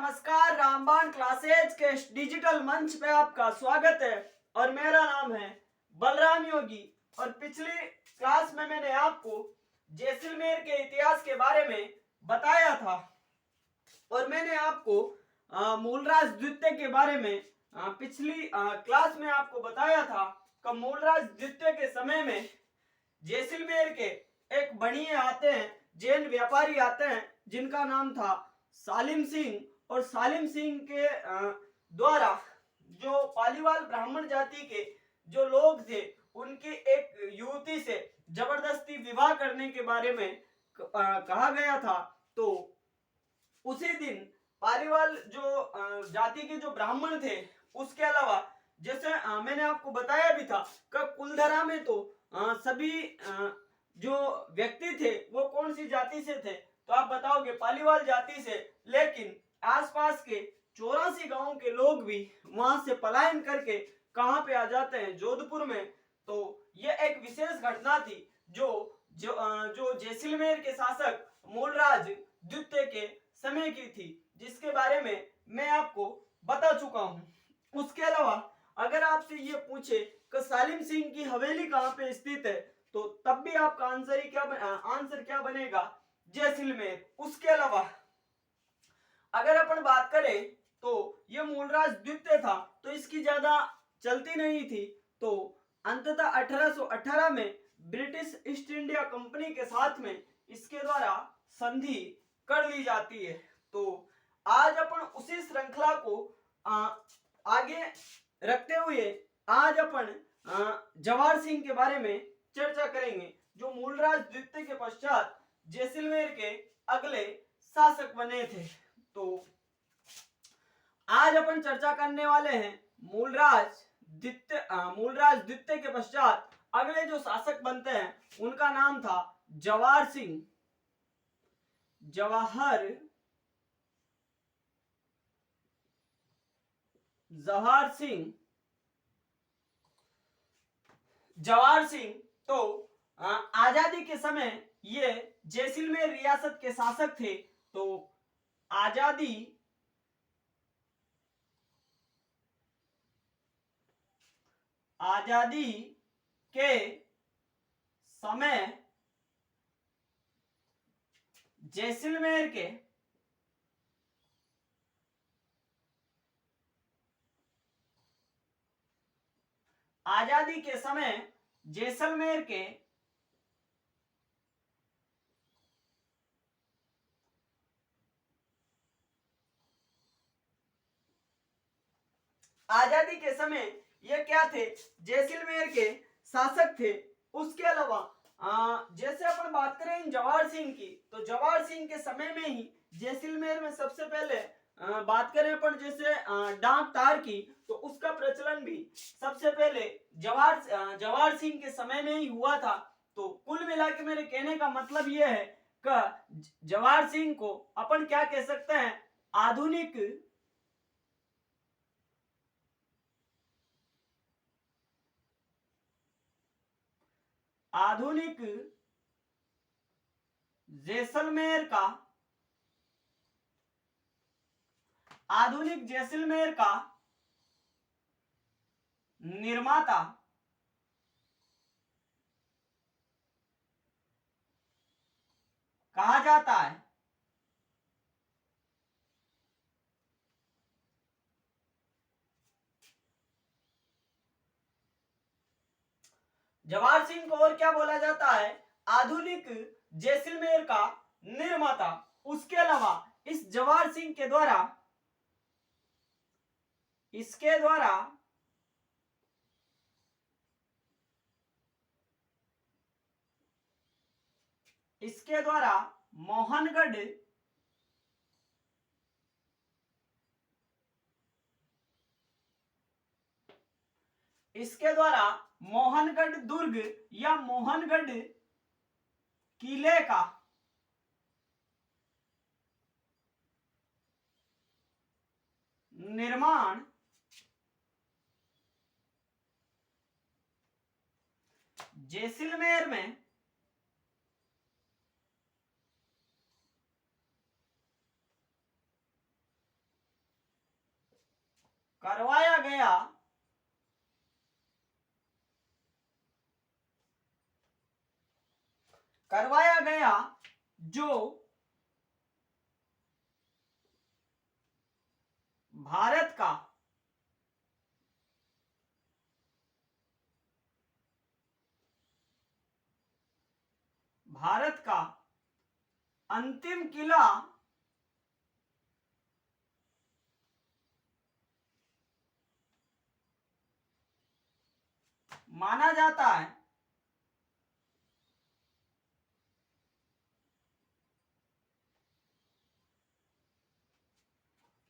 नमस्कार। रामबाण क्लासेज के डिजिटल मंच पे आपका स्वागत है और मेरा नाम है बलराम योगी। और पिछली क्लास में मैंने आपको जैसलमेर के इतिहास के बारे में बताया था और मैंने आपको मूलराज द्वितीय के बारे में पिछली क्लास में आपको बताया था कि मूलराज द्वितीय के समय में जैसलमेर के एक बणिये आते हैं, जैन व्यापारी आते हैं जिनका नाम था सालिम सिंह। और सालिम सिंह के द्वारा जो पालीवाल ब्राह्मण जाति के जो लोग थे उनकी एक युवती से जबरदस्ती विवाह करने के बारे में कहा गया था। तो उसी दिन पालीवाल जो जाति के जो ब्राह्मण थे, उसके अलावा जैसे मैंने आपको बताया भी था कि कुलधरा में तो सभी जो व्यक्ति थे वो कौन सी जाति से थे, तो आप बताओगे पालीवाल जाति से। लेकिन आसपास के 84 गांवों के लोग भी वहां से पलायन करके कहां पे आ जाते हैं, जोधपुर में। तो यह एक विशेष घटना थी जो जैसलमेर के शासक मूलराज द्वितीय के समय की थी, जिसके बारे में मैं आपको बता चुका हूं। उसके अलावा अगर आपसे ये पूछे कि सालिम सिंह की हवेली कहां पे स्थित है, तो तब भी आपका आंसर क्या बनेगा? जैसलमेर। उसके अलावा अगर अपन बात करें तो ये मूलराज द्वितीय था, तो इसकी ज्यादा चलती नहीं थी। तो अंततः 1818 में ब्रिटिश ईस्ट इंडिया कंपनी के साथ में इसके द्वारा संधि कर ली जाती है। तो आज अपन उसी श्रृंखला को आगे रखते हुए आज अपन जवाहर सिंह के बारे में चर्चा करेंगे, जो मूलराज द्वितीय के पश्चात जैसलमेर के अगले शासक बने थे। तो आज अपन चर्चा करने वाले हैं मूलराज द्वितीय के पश्चात अगले जो शासक बनते हैं उनका नाम था जवाहर सिंह। जवाहर सिंह तो आजादी के समय ये जैसलमेर रियासत के शासक थे। तो आजादी के समय जैसलमेर के आजादी के समय जैसलमेर के आजादी के समय ये क्या थे? जैसलमेर के शासक थे। उसके अलावा जैसे अपन बात करें जवाहर सिंह की, तो जवाहर सिंह के समय में ही जैसलमेर में सबसे पहले बात करें अपन जैसे डाक तार की, तो उसका प्रचलन भी सबसे पहले जवाहर सिंह के समय में ही हुआ था। तो कुल मिला के मेरे कहने का मतलब यह है कि जवाहर सिंह को अपन क्या कह सकते हैं? आधुनिक जैसलमेर का निर्माता कहा जाता है। जवाहर सिंह को और क्या बोला जाता है? आधुनिक जैसलमेर का निर्माता। उसके अलावा इस जवाहर सिंह के द्वारा मोहनगढ़ दुर्ग या मोहनगढ़ किले का निर्माण जैसलमेर में करवाया गया जो भारत का अंतिम किला माना जाता है।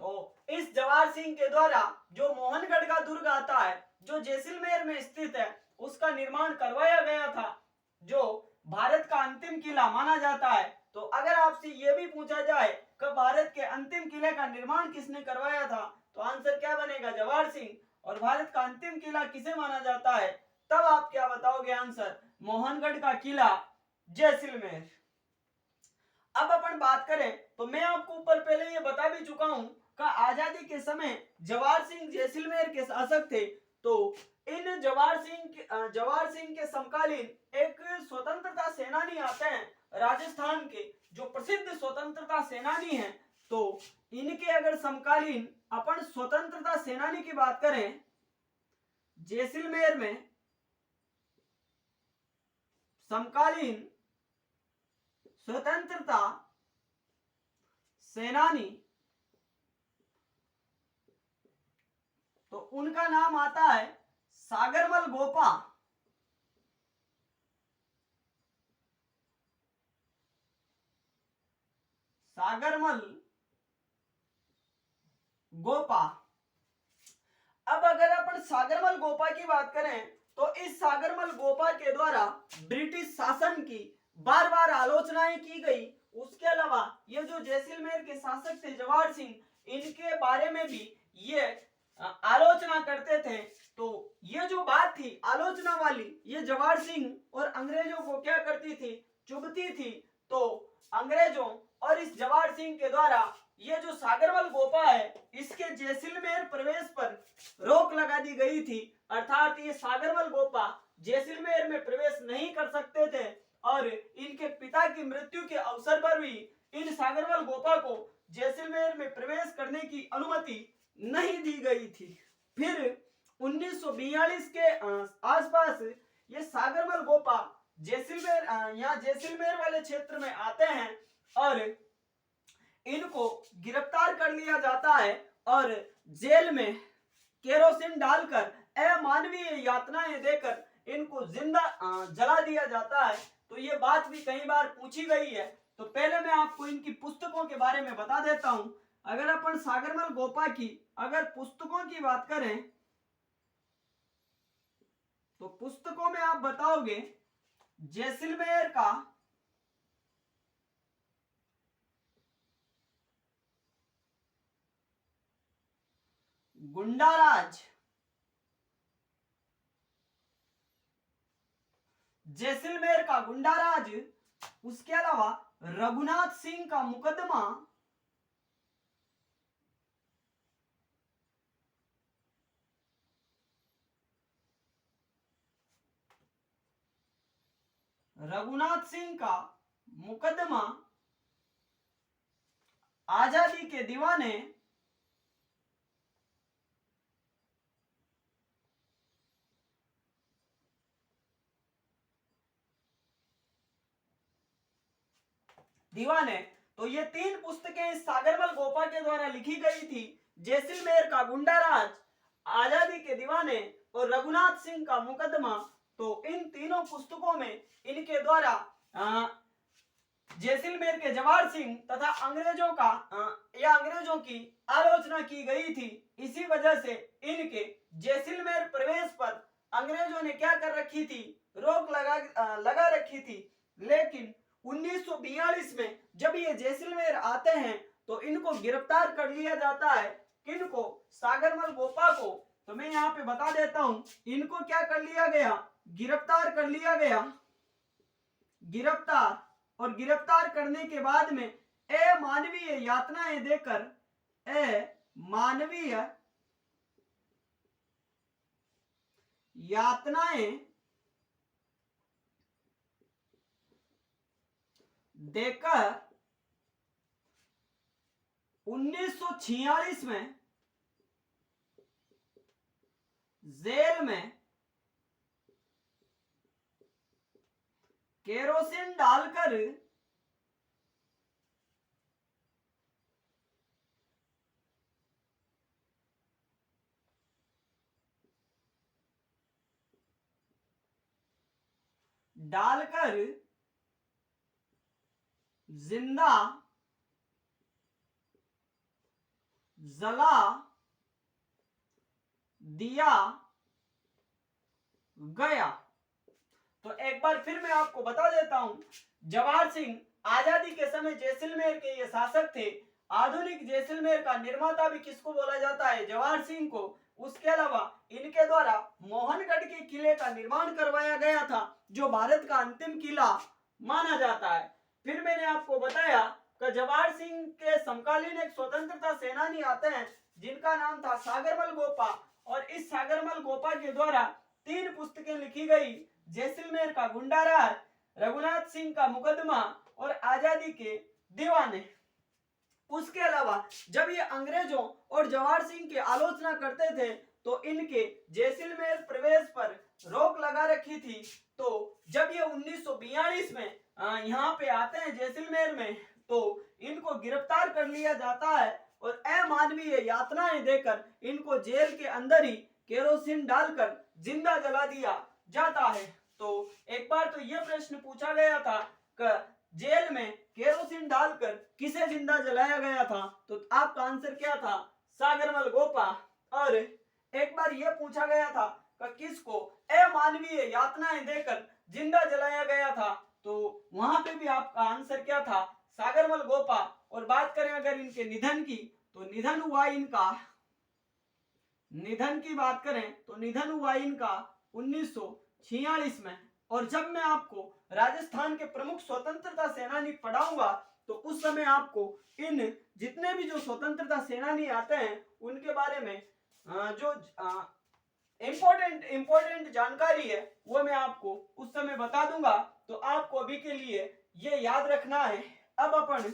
तो इस जवाहर सिंह के द्वारा जो मोहनगढ़ का दुर्ग आता है, जो जैसलमेर में स्थित है, उसका निर्माण करवाया गया था, जो भारत का अंतिम किला माना जाता है। तो अगर आपसे यह भी पूछा जाए कि भारत के अंतिम किले का निर्माण किसने करवाया था, तो आंसर क्या बनेगा? जवाहर सिंह। और भारत का अंतिम किला किसे माना जाता है, तब आप क्या बताओगे आंसर? मोहनगढ़ का किला, जैसलमेर। अब अपन बात करें तो मैं आपको ऊपर पहले ये बता भी चुका हूं कि आजादी के समय जवाहर सिंह जैसलमेर के शासक थे। तो इन जवाहर सिंह के समकालीन एक स्वतंत्रता सेनानी आते हैं राजस्थान के, जो प्रसिद्ध स्वतंत्रता सेनानी हैं। तो इनके अगर समकालीन अपन स्वतंत्रता सेनानी की बात करें, जैसलमेर में समकालीन स्वतंत्रता सेनानी, तो उनका नाम आता है सागरमल गोपा। सागरमल गोपा। अब अगर अपन सागरमल गोपा की बात करें तो इस सागरमल गोपा के द्वारा ब्रिटिश शासन की बार बार आलोचनाएं की गई। उसके अलावा ये जो जैसलमेर के शासक थे जवाहर सिंह, इनके बारे में भी ये आलोचना करते थे। तो ये जो बात थी आलोचना वाली, ये जवाहर सिंह और अंग्रेजों को क्या करती थी? चुभती थी। तो अंग्रेजों और इस जवाहर सिंह के द्वारा ये जो सागरमल गोपा है, इसके जैसलमेर प्रवेश पर रोक लगा दी गई थी। अर्थात ये सागरमल गोपा जैसलमेर में प्रवेश नहीं कर सकते थे और इनके पिता की मृत्यु के अवसर पर भी इन सागरमल गोपा को जैसलमेर में प्रवेश करने की अनुमति नहीं दी गई थी। फिर 1942 के आसपास ये सागरमल गोपा जैसलमेर वाले क्षेत्र में आते हैं और इनको गिरफ्तार कर लिया जाता है और जेल में केरोसिन डालकर अमानवीय यातनाएं देकर इनको जिंदा जला दिया जाता है। तो ये बात भी कई बार पूछी गई है। तो पहले मैं आपको इनकी पुस्तकों के बारे में बता देता हूं। अगर अपन सागरमल गोपा की अगर पुस्तकों की बात करें तो पुस्तकों में आप बताओगे जैसलमेर का गुंडाराज, जैसलमेर का गुंडाराज, उसके अलावा रघुनाथ सिंह का मुकदमा, रघुनाथ सिंह का मुकदमा, आजादी के दीवाने, तो ये तीन पुस्तकें इस सागरमल गोपा के द्वारा लिखी गई थी। जैसलमेर का गुंडाराज, आजादी के दीवाने और रघुनाथ सिंह का मुकदमा। तो इन तीनों पुस्तकों में इनके द्वारा जैसलमेर के जवाहर सिंह तथा अंग्रेजों की आलोचना की गई थी। इसी वजह से इनके जैसलमेर प्रवेश पर अंग्रेजों ने क्या कर रखी थी? रोक लगा रखी थी। लेकिन 1942 में जब ये जैसलमेर आते हैं तो इनको गिरफ्तार कर लिया जाता है। किनको? सागरमल गोपा को। तो मैं यहाँ पे बता देता हूं, इनको क्या कर लिया गया? गिरफ्तार कर लिया गया। और गिरफ्तार करने के बाद में अमानवीय यातनाएं देकर, अमानवीय यातनाएं देकर 1946 में जेल में केरोसिन डालकर जिंदा जला दिया गया। तो एक बार फिर मैं आपको बता देता हूं, जवाहर सिंह आजादी के समय जैसलमेर के ये शासक थे। आधुनिक जैसलमेर का निर्माता भी किसको बोला जाता है? जवाहर सिंह को। उसके अलावा इनके द्वारा मोहनगढ़ के किले का निर्माण करवाया गया था, जो भारत का अंतिम किला माना जाता है। फिर मैंने आपको बताया कि जवाहर सिंह के समकालीन एक स्वतंत्रता सेनानी आते हैं जिनका नाम था सागरमल गोपा, और इस सागरमल गोपा के द्वारा 3 पुस्तकें लिखी गई, जैसलमेर का गुंडाराज, रघुनाथ सिंह का मुकदमा और आजादी के दीवाने। उसके अलावा जब ये अंग्रेजों और जवाहर सिंह की आलोचना करते थे तो इनके जैसलमेर प्रवेश पर रोक लगा रखी थी। तो जब ये 1942 में यहाँ पे आते हैं जैसलमेर में, तो इनको गिरफ्तार कर लिया जाता है और अमानवीय यातनाएं देकर इनको जेल के अंदर ही केरोसिन डालकर जिंदा जला दिया जाता है। तो एक बार तो यह प्रश्न पूछा गया था कि जेल में केरोसिन डालकर किसे जिंदा जलाया गया था, तो आपका आंसर क्या था? सागरमल गोपा। और एक बार यह पूछा गया था कि किसको अमानवीय यातनाएं देकर जिंदा जलाया गया था, तो वहां पे भी आपका आंसर क्या था? सागरमल गोपा। और बात करें अगर इनके निधन की, तो निधन हुआ इनका, निधन की बात करें तो निधन हुआ इनका 1946 में। और जब मैं आपको राजस्थान के प्रमुख स्वतंत्रता सेनानी पढ़ाऊंगा तो उस समय आपको इन जितने भी जो स्वतंत्रता सेनानी आते हैं उनके बारे में जो इंपॉर्टेंट जानकारी है वो मैं आपको उस समय बता दूंगा। तो आपको अभी के लिए ये याद रखना है। अब अपन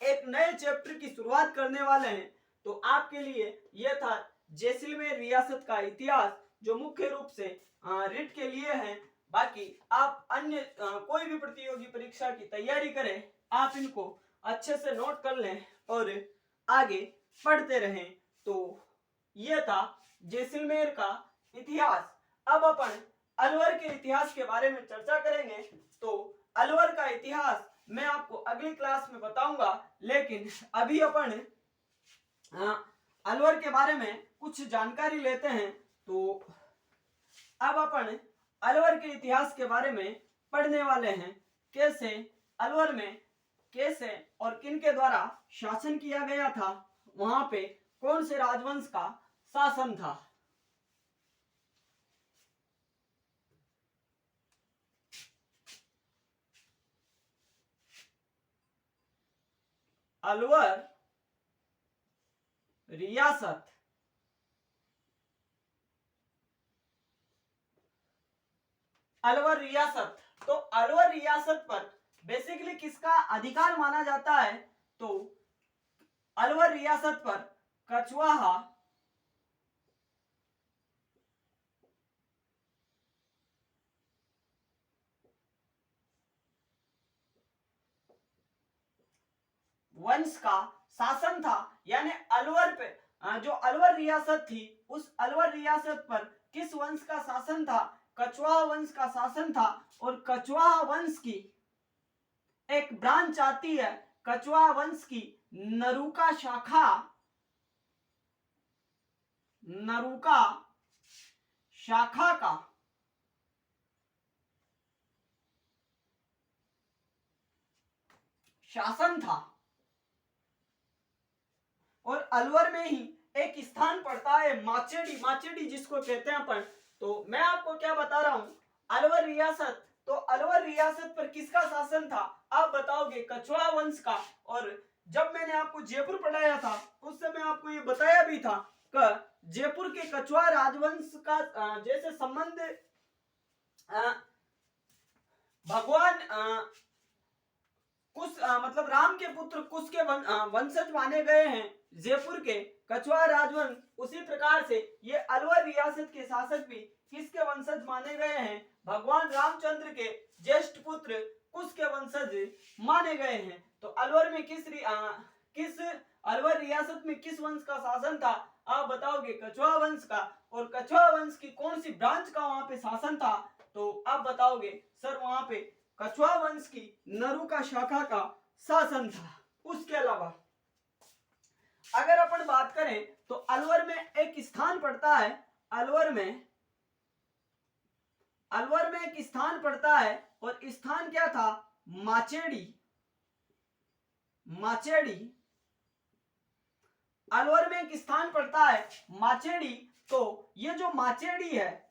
एक नए चैप्टर की शुरुआत करने वाले हैं। तो आपके लिए यह था जैसलमेर रियासत का इतिहास, जो मुख्य रूप से रिट के लिए है। बाकी आप अन्य कोई भी प्रतियोगी परीक्षा की तैयारी करें, आप इनको अच्छे से नोट कर लें और आगे पढ़ते रहें। तो यह था जैसलमेर का इतिहास। अब अपन अलवर के इतिहास के बारे में चर्चा करेंगे। तो अलवर का इतिहास मैं आपको अगली क्लास में बताऊंगा, लेकिन अभी अपन अलवर के बारे में कुछ जानकारी लेते हैं। तो अब अपन अलवर के इतिहास के बारे में पढ़ने वाले हैं, कैसे अलवर में कैसे और किन के द्वारा शासन किया गया था, वहां पे कौन से राजवंश का शासन था। अलवर रियासत अलवर रियासत, तो अलवर रियासत पर बेसिकली किसका अधिकार माना जाता है? तो अलवर रियासत पर कछवाहा वंश का शासन था। यानी अलवर पे जो अलवर रियासत थी, उस अलवर रियासत पर किस वंश का शासन था? कछवाहा वंश का शासन था। और कछवाहा वंश की एक ब्रांच आती है, कछवाहा वंश की नरूका शाखा, नरूका शाखा का शासन था। और अलवर में ही एक स्थान पड़ता है माचेडी, माचेडी जिसको कहते हैं अपन। तो मैं आपको क्या बता रहा हूं, अलवर रियासत, तो अलवर रियासत पर किसका शासन था? आप बताओगे कछवाहा वंश का। और जब मैंने आपको जयपुर पढ़ाया था उस समय आपको ये बताया भी था कि जयपुर के कछवाहा राजवंश का जैसे संबंध भगवान कुश मतलब राम के पुत्र कुश के वंशज माने गए हैं जयपुर के कछवाहा राजवंश, उसी प्रकार से ये अलवर रियासत के शासक भी किसके वंशज माने गए हैं? भगवान रामचंद्र के ज्येष्ठ पुत्र कुश के वंशज माने गए हैं। तो अलवर में किस अलवर रियासत में किस वंश का शासन था? आप बताओगे कछवाहा वंश का। और कछवाहा वंश की कौन सी ब्रांच का वहां पे शासन था? तो आप बताओगे सर वहां पे कछवाहा वंश की नरुका शाखा का शासन था। उसके अलावा अगर अपन बात करें तो अलवर में एक स्थान पड़ता है, अलवर में एक स्थान पड़ता है और स्थान क्या था? माचेड़ी। अलवर में एक स्थान पड़ता है माचेड़ी। तो ये जो माचेड़ी है,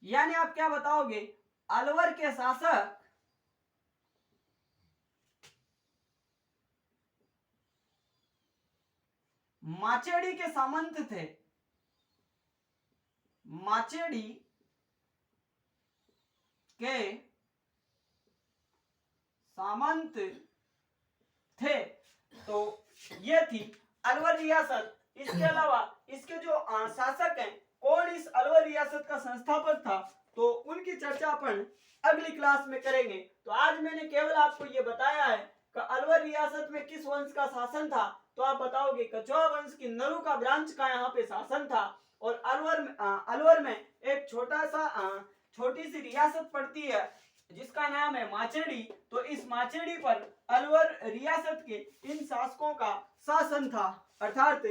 यानी आप क्या बताओगे? अलवर के शासक माचेड़ी के सामंत थे। माचेड़ी के सामंत थे। तो ये थी अलवर रियासत। इसके अलावा इसके जो शासक हैं, कौन इस अलवर रियासत का संस्थापक था, तो उनकी चर्चा अपन अगली क्लास में करेंगे। तो आज मैंने केवल आपको ये बताया है कि अलवर रियासत में किस वंश का शासन था। तो आप बताओगे कछवाहा वंश की नरुका ब्रांच का यहाँ पे शासन था। और अलवर में एक छोटी सी रियासत पड़ती है जिसका नाम है माचेड़ी। तो इस माचेड़ी पर अलवर रियासत के इन शासकों का शासन था, अर्थात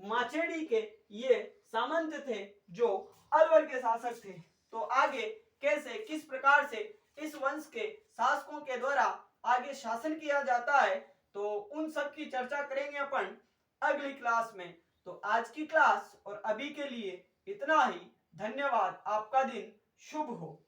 माचेड़ी के ये सामंत थे जो अलवर के शासक थे। तो आगे कैसे किस प्रकार से इस वंश के शासकों के द्वारा आगे शासन किया जाता है, तो उन सब की चर्चा करेंगे अपन अगली क्लास में। तो आज की क्लास और अभी के लिए इतना ही। धन्यवाद। आपका दिन शुभ हो।